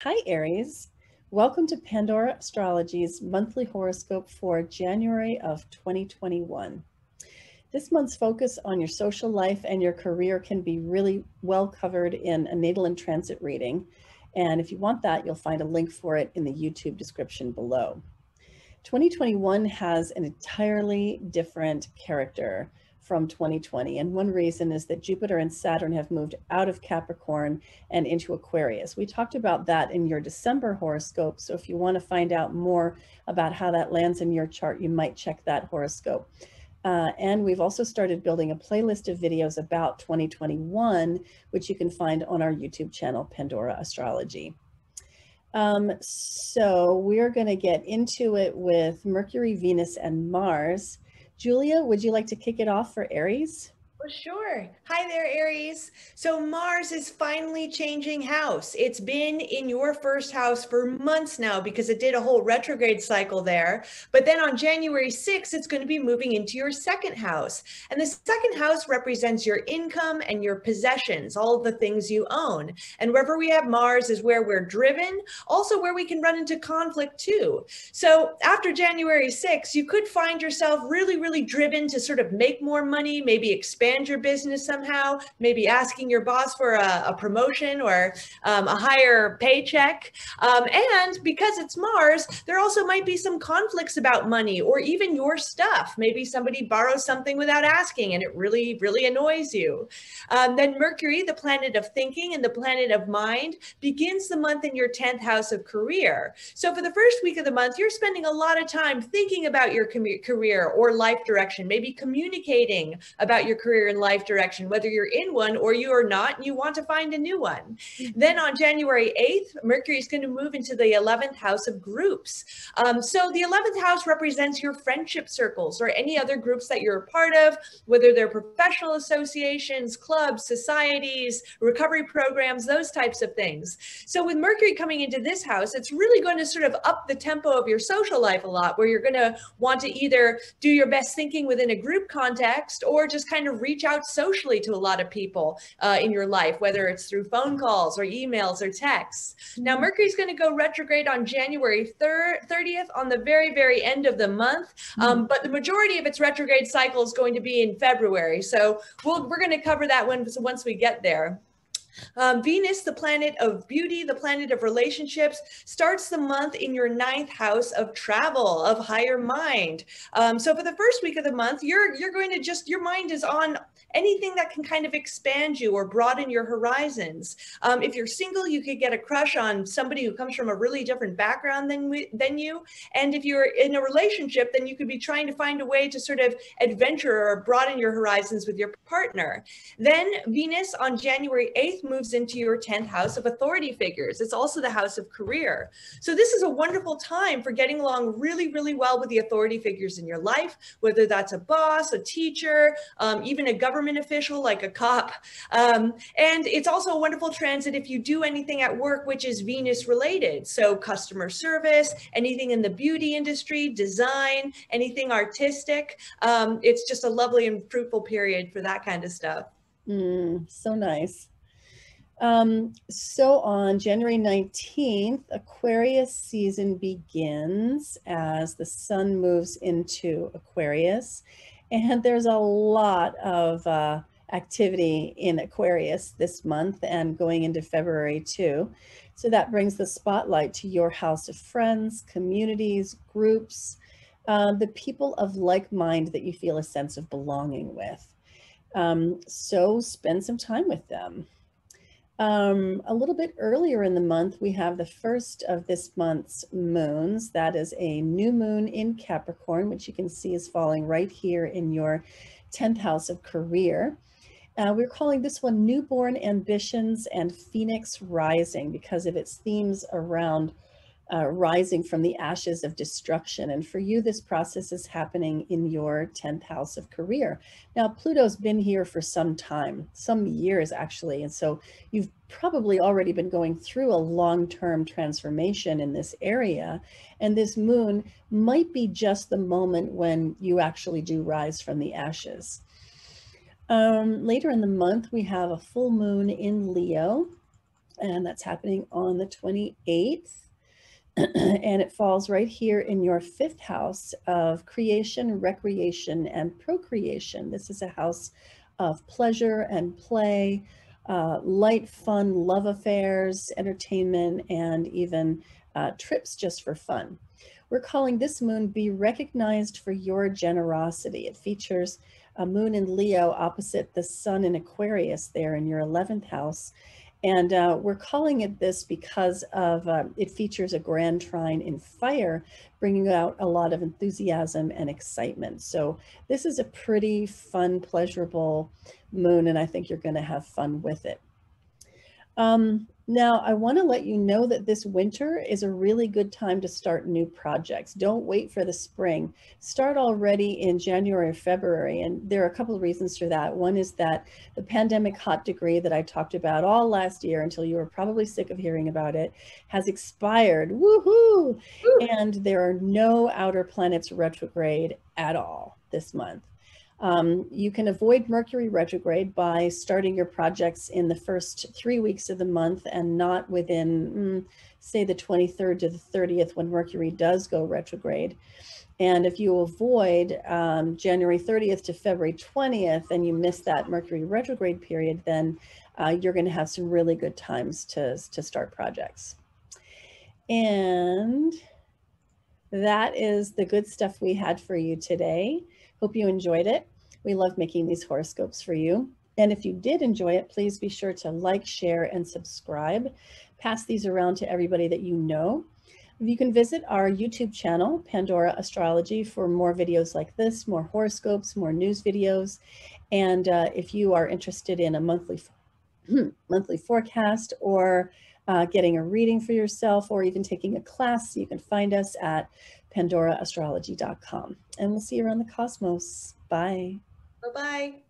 Hi, Aries. Welcome to Pandora Astrology's monthly horoscope for January of 2021. This month's focus on your social life and your career can be really well covered in a natal and transit reading. And if you want that, you'll find a link for it in the YouTube description below. 2021 has an entirely different character from 2020. And one reason is that Jupiter and Saturn have moved out of Capricorn and into Aquarius. We talked about that in your December horoscope. So if you want to find out more about how that lands in your chart, you might check that horoscope. And we've also started building a playlist of videos about 2021, which you can find on our YouTube channel, Pandora Astrology. So we're going to get into it with Mercury, Venus, and Mars. Julia, would you like to kick it off for Aries? For sure. Hi there, Aries. So Mars is finally changing house. It's been in your first house for months now because it did a whole retrograde cycle there. But then on January 6th, it's going to be moving into your second house. And the second house represents your income and your possessions, all of the things you own. And wherever we have Mars is where we're driven, also where we can run into conflict too. So after January 6th, you could find yourself really driven to sort of make more money, maybe expand your business somehow, maybe asking your boss for a promotion or a higher paycheck. And because it's Mars, there also might be some conflicts about money or even your stuff. Maybe somebody borrows something without asking and it really annoys you. Then Mercury, the planet of thinking and the planet of mind, begins the month in your 10th house of career. So for the first week of the month, you're spending a lot of time thinking about your career or life direction, maybe communicating about your career and life direction, whether you're in one or you are not, and you want to find a new one. Then on January 8th, Mercury is going to move into the 11th house of groups. So the 11th house represents your friendship circles or any other groups that you're a part of, whether they're professional associations, clubs, societies, recovery programs, those types of things. So with Mercury coming into this house, it's really going to sort of up the tempo of your social life a lot, where you're going to want to either do your best thinking within a group context or just kind of reach out socially to a lot of people in your life, whether it's through phone calls or emails or texts. Now, Mercury's going to go retrograde on January 30th on the very end of the month, but the majority of its retrograde cycle is going to be in February. So we're going to cover that once we get there. Venus, the planet of beauty, the planet of relationships, starts the month in your 9th house of travel, of higher mind. So for the first week of the month, you're going to your mind is on anything that can kind of expand you or broaden your horizons. If you're single, you could get a crush on somebody who comes from a really different background than you. And if you're in a relationship, then you could be trying to find a way to sort of adventure or broaden your horizons with your partner. Then Venus on January 8th moves into your 10th house of authority figures. It's also the house of career. So this is a wonderful time for getting along really well with the authority figures in your life, whether that's a boss, a teacher, even a government official like a cop. And it's also a wonderful transit if you do anything at work which is Venus related. So customer service, anything in the beauty industry, design, anything artistic. It's just a lovely and fruitful period for that kind of stuff. So nice. So on January 19th, Aquarius season begins as the sun moves into Aquarius. And there's a lot of activity in Aquarius this month and going into February too. So that brings the spotlight to your house of friends, communities, groups, the people of like mind that you feel a sense of belonging with. So spend some time with them. A little bit earlier in the month, we have the first of this month's moons. That is a new moon in Capricorn, which you can see is falling right here in your 10th house of career. We're calling this one Newborn Ambitions and Phoenix Rising because of its themes around rising from the ashes of destruction. And for you, this process is happening in your 10th house of career. Now, Pluto's been here for some time, some years actually. And so you've probably already been going through a long-term transformation in this area. And this moon might be just the moment when you actually do rise from the ashes. Later in the month, we have a full moon in Leo. and that's happening on the 28th. And it falls right here in your 5th house of creation, recreation, and procreation. This is a house of pleasure and play, light, fun, love affairs, entertainment, and even trips just for fun. We're calling this moon Be Recognized for Your Generosity. It features a moon in Leo opposite the sun in Aquarius there in your 11th house. And we're calling it this because of it features a grand trine in fire, bringing out a lot of enthusiasm and excitement. So this is a pretty fun, pleasurable moon, and I think you're going to have fun with it. Now, I want to let you know that this winter is a really good time to start new projects. Don't wait for the spring. Start already in January or February, and there are a couple of reasons for that. One is that the pandemic hot degree that I talked about all last year until you were probably sick of hearing about it has expired. Woohoo! And there are no outer planets retrograde at all this month. You can avoid Mercury retrograde by starting your projects in the first 3 weeks of the month and not within, say, the 23rd to the 30th when Mercury does go retrograde. And if you avoid January 30th to February 20th and you miss that Mercury retrograde period, then you're going to have some really good times to start projects. And that is the good stuff we had for you today. Hope you enjoyed it. We love making these horoscopes for you. And if you did enjoy it, please be sure to like, share, and subscribe. Pass these around to everybody that you know. You can visit our YouTube channel, Pandora Astrology, for more videos like this, more horoscopes, more news videos. And if you are interested in a monthly forecast or getting a reading for yourself or even taking a class, you can find us at pandoraastrology.com. And we'll see you around the cosmos. Bye. Bye-bye.